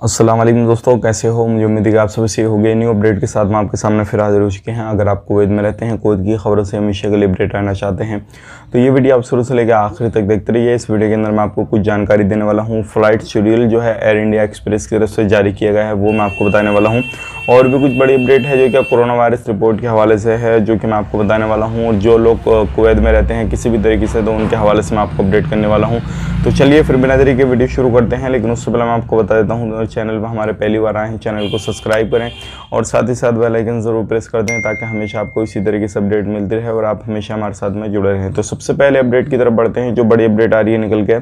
अस्सलाम वालेकुम दोस्तों, कैसे हो। मुझे उम्मीद है कि आप सब सही हो गए। न्यू अपडेट के साथ मैं आपके सामने फिर हाजिर हो चुके हैं। अगर आप कुवैत में रहते हैं, कुवैत की खबरों से हमेशा के लिए अपडेट रहना चाहते हैं तो ये वीडियो आप शुरू से लेकर आखिर तक देखते रहिए। इस वीडियो के अंदर मैं आपको कुछ जानकारी देने वाला हूँ। फ्लाइट शेड्यूल जो है एयर इंडिया एक्सप्रेस की तरफ से जारी किया गया है, वो मैं आपको बताने वाला हूँ। और भी कुछ बड़ी अपडेट है जो कि कोरोना वायरस रिपोर्ट के हवाले से है, जो कि मैं आपको बताने वाला हूँ। और जो लोग कुवैत में रहते हैं किसी भी तरीके से, तो उनके हवाले से मैं आपको अपडेट करने वाला हूँ। तो चलिए फिर बिना देरी के वीडियो शुरू करते हैं। लेकिन उससे पहले मैं आपको बता देता हूँ, चैनल पर हमारे पहली बार आए हैं, चैनल को सब्सक्राइब करें और साथ ही साथ बेल आइकन ज़रूर प्रेस कर दें, ताकि हमेशा आपको इसी तरीके से अपडेट मिलती रहे और आप हमेशा हमारे साथ में जुड़े रहें। तो सबसे पहले अपडेट की तरफ बढ़ते हैं। जो बड़ी अपडेट आ रही है निकल के,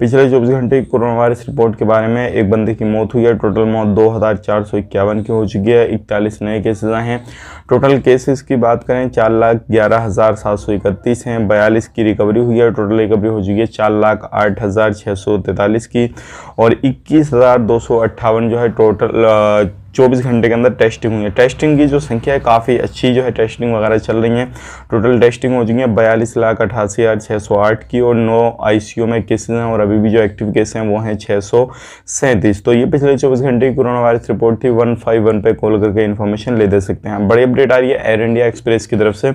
पिछले 24 घंटे की कोरोना वायरस रिपोर्ट के बारे में एक बंदे की मौत हुई है। टोटल मौत 2451 की हो चुकी है। 41 नए केसेस आए हैं। टोटल केसेस की बात करें 4,11,731 हैं। 42 की रिकवरी हुई है। टोटल रिकवरी हो चुकी है 4,08,643 की। और 21,258 जो है टोटल 24 घंटे के अंदर टेस्टिंग हुई है। टेस्टिंग की जो संख्या है काफ़ी अच्छी जो है टेस्टिंग वगैरह चल रही है। टोटल टेस्टिंग हो चुकी है 42,88,608 की। और 9 ICU में केसेस हैं और अभी भी जो एक्टिव केस हैं वो हैं 637। तो ये पिछले 24 घंटे की कोरोना वायरस रिपोर्ट थी। 151 पे कॉल करके इन्फॉर्मेशन ले दे सकते हैं। बड़ी अपडेट आ रही है एयर इंडिया एक्सप्रेस की तरफ से,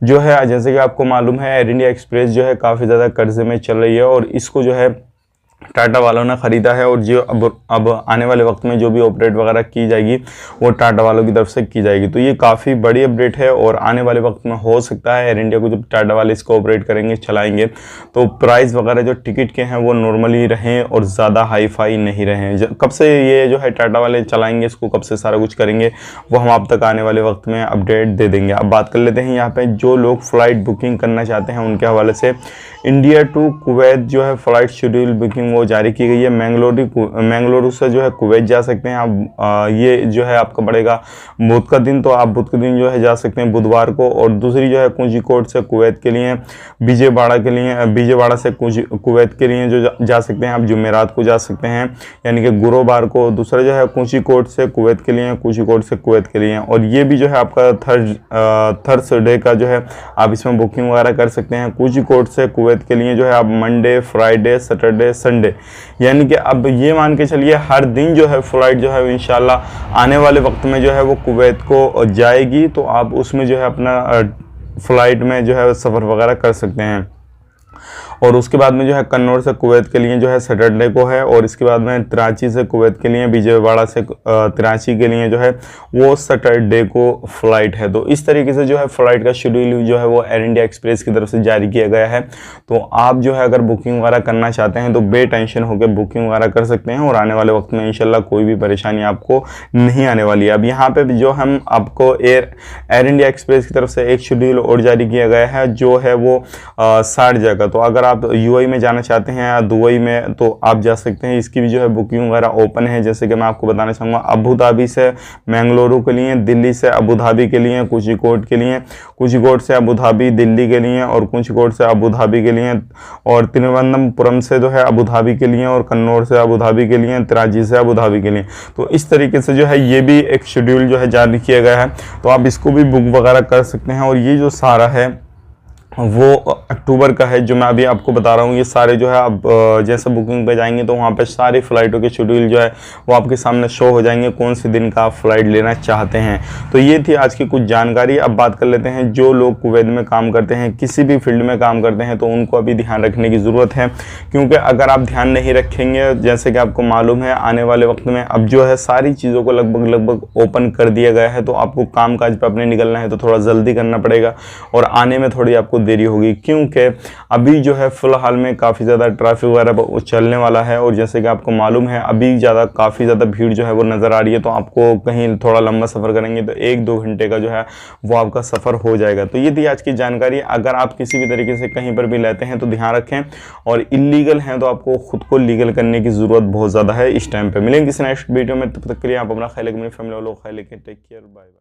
जो है जैसे कि आपको मालूम है एयर इंडिया एक्सप्रेस जो है काफ़ी ज़्यादा कर्जे में चल रही है और इसको जो है टाटा वालों ने ख़रीदा है। और जो अब आने वाले वक्त में जो भी ऑपरेट वगैरह की जाएगी वो टाटा वालों की तरफ से की जाएगी। तो ये काफ़ी बड़ी अपडेट है और आने वाले वक्त में हो सकता है एयर इंडिया को जब टाटा वाले इसको ऑपरेट करेंगे, चलाएंगे, तो प्राइस वगैरह जो टिकट के हैं वो नॉर्मली रहें और ज़्यादा हाई फाई नहीं रहें। कब से ये जो है टाटा वाले चलाएंगे इसको, कब से सारा कुछ करेंगे, वो हम आप तक आने वाले वक्त में अपडेट दे देंगे। अब बात कर लेते हैं यहाँ पर जो लोग फ़्लाइट बुकिंग करना चाहते हैं उनके हवाले से। इंडिया टू कुवैत जो है फ़्लाइट शेड्यूल बुकिंग वो जारी की गई है। मैंगलोर से जो है कुवैत जा सकते हैं आप। ये जो है आपका पड़ेगा बुध का दिन, तो आप बुध के दिन जो है जा सकते हैं बुधवार को। और दूसरी जो है कोझिकोड से कुवैत के लिए, विजयवाड़ा से कुवैत के लिए जो जा सकते हैं आप जुमेरात को जा सकते हैं, यानी कि गुरुवार को। दूसरा जो है कोझिकोड से कुवैत के लिए, कोझिकोड से कुवैत के लिए। और ये भी जो है आपका थर्सडे का जो है आप इसमें बुकिंग वगैरह कर सकते हैं। कोझिकोड से कुवैत के लिए जो है आप मंडे, फ्राइडे, सैटरडे, संडे, यानी कि अब ये मान के चलिए हर दिन जो है फ़्लाइट जो है इंशाल्लाह आने वाले वक्त में जो है वो कुवैत को जाएगी। तो आप उसमें जो है अपना फ़्लाइट में जो है सफ़र वगैरह कर सकते हैं। और उसके बाद में जो है कन्नौर से कुवैत के लिए जो है सैटरडे को है। और इसके बाद में कराची से कुवैत के लिए, विजयवाड़ा से कराची के लिए जो है वो सैटरडे को फ़्लाइट है। तो इस तरीके से जो है फ़्लाइट का शेड्यूल जो है वो एयर इंडिया एक्सप्रेस की तरफ से जारी किया गया है। तो आप जो है अगर बुकिंग वगैरह करना चाहते हैं तो बेटेंशन होकर बुकिंग वगैरह कर सकते हैं और आने वाले वक्त में इंशाल्लाह कोई भी परेशानी आपको नहीं आने वाली है। अब यहाँ पर जो हम आपको एयर इंडिया एक्सप्रेस की तरफ से एक शेड्यूल और जारी किया गया है, जो है वो 60 जगह। तो अगर आप UAE में जाना चाहते हैं या दुबई में तो आप जा सकते हैं। इसकी भी जो है बुकिंग वगैरह ओपन है। जैसे कि मैं आपको बताना चाहूँगा, अबू धाबी से मैंगलुरु के लिए, दिल्ली से अबू धाबी के लिए, कोझिकोड के लिए, कोझिकोड से अबू धाबी दिल्ली के लिए, और कोझिकोड से अबू धाबी के लिए, और तिरुवनंतपुरम से जो है अबू धाबी के लिए, और कन्नौर से अबू धाबी के लिए, कराची से अबू धाबी के लिए। तो इस तरीके से जो है ये भी एक शेड्यूल जो है जारी किया गया है। तो आप इसको भी बुक वगैरह कर सकते हैं। और ये जो सारा है वो अक्टूबर का है, जो मैं अभी आपको बता रहा हूँ। ये सारे जो है आप जैसे बुकिंग पे जाएंगे तो वहाँ पे सारी फ़्लाइटों के शेड्यूल जो है वो आपके सामने शो हो जाएंगे, कौन से दिन का आप फ़्लाइट लेना चाहते हैं। तो ये थी आज की कुछ जानकारी। अब बात कर लेते हैं जो लोग कुवैत में काम करते हैं, किसी भी फील्ड में काम करते हैं, तो उनको अभी ध्यान रखने की ज़रूरत है। क्योंकि अगर आप ध्यान नहीं रखेंगे, जैसे कि आपको मालूम है आने वाले वक्त में अब जो है सारी चीज़ों को लगभग ओपन कर दिया गया है। तो आपको काम काज पर अपने निकलना है तो थोड़ा जल्दी करना पड़ेगा और आने में थोड़ी आपको देरी होगी, क्योंकि अभी जो है फ़िलहाल में काफ़ी ज़्यादा ट्रैफिक वगैरह चलने वाला है। और जैसे कि आपको मालूम है अभी काफ़ी ज़्यादा भीड़ जो है वो नज़र आ रही है। तो आपको कहीं थोड़ा लंबा सफ़र करेंगे तो 1-2 घंटे का जो है वो आपका सफ़र हो जाएगा। तो ये थी आज की जानकारी। अगर आप किसी भी तरीके से कहीं पर भी लेते हैं तो ध्यान रखें, और इलीगल हैं तो आपको खुद को लीगल करने की ज़रूरत बहुत ज़्यादा है इस टाइम पर। मिलेंगे किसी नेक्स्ट वीडियो में, तब तक के लिए आप अपना ख्याल रखें, अपनी फैमिली वालों को ख्याल रखें। Take care, bye bye.